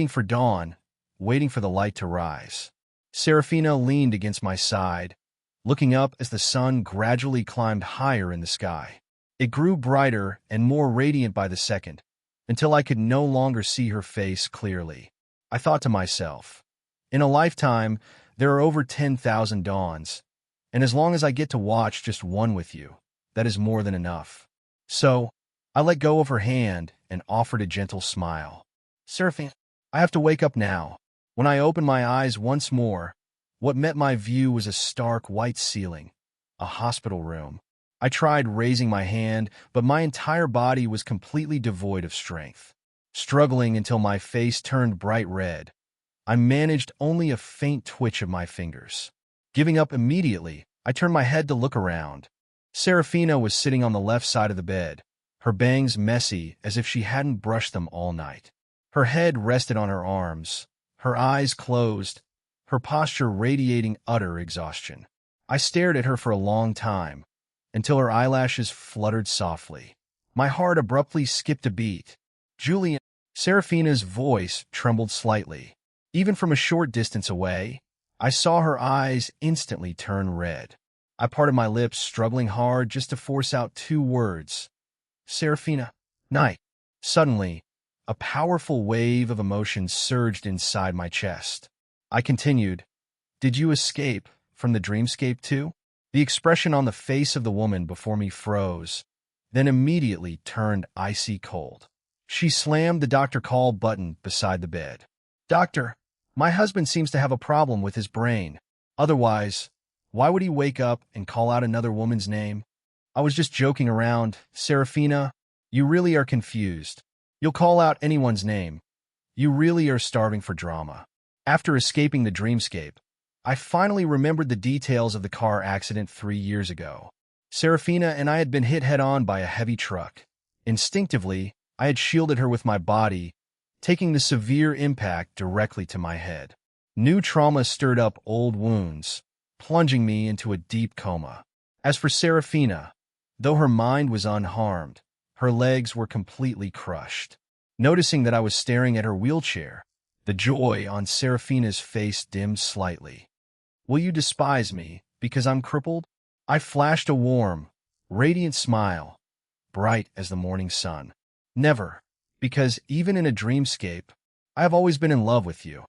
for dawn, waiting for the light to rise. Serafina leaned against my side, looking up as the sun gradually climbed higher in the sky. It grew brighter and more radiant by the second, until I could no longer see her face clearly. I thought to myself, in a lifetime, there are over 10,000 dawns, and as long as I get to watch just one with you, that is more than enough. So, I let go of her hand and offered a gentle smile. Serafina, I have to wake up now. When I opened my eyes once more, what met my view was a stark white ceiling, a hospital room. I tried raising my hand, but my entire body was completely devoid of strength. Struggling until my face turned bright red, I managed only a faint twitch of my fingers. Giving up immediately, I turned my head to look around. Serafina was sitting on the left side of the bed, her bangs messy as if she hadn't brushed them all night. Her head rested on her arms, her eyes closed, her posture radiating utter exhaustion. I stared at her for a long time, until her eyelashes fluttered softly. My heart abruptly skipped a beat. Julian, Serafina's voice trembled slightly. Even from a short distance away, I saw her eyes instantly turn red. I parted my lips, struggling hard just to force out 2 words. Serafina, night. Suddenly, a powerful wave of emotion surged inside my chest. I continued, Did you escape from the dreamscape too? The expression on the face of the woman before me froze, then immediately turned icy cold. She slammed the doctor call button beside the bed. Doctor, my husband seems to have a problem with his brain. Otherwise, why would he wake up and call out another woman's name? I was just joking around. Serafina, you really are confused. You'll call out anyone's name. You really are starving for drama. After escaping the dreamscape, I finally remembered the details of the car accident 3 years ago. Serafina and I had been hit head-on by a heavy truck. Instinctively, I had shielded her with my body, taking the severe impact directly to my head. New trauma stirred up old wounds, plunging me into a deep coma. As for Serafina, though her mind was unharmed, her legs were completely crushed. Noticing that I was staring at her wheelchair, the joy on Serafina's face dimmed slightly. Will you despise me because I'm crippled? I flashed a warm, radiant smile, bright as the morning sun. Never, because even in a dreamscape, I have always been in love with you.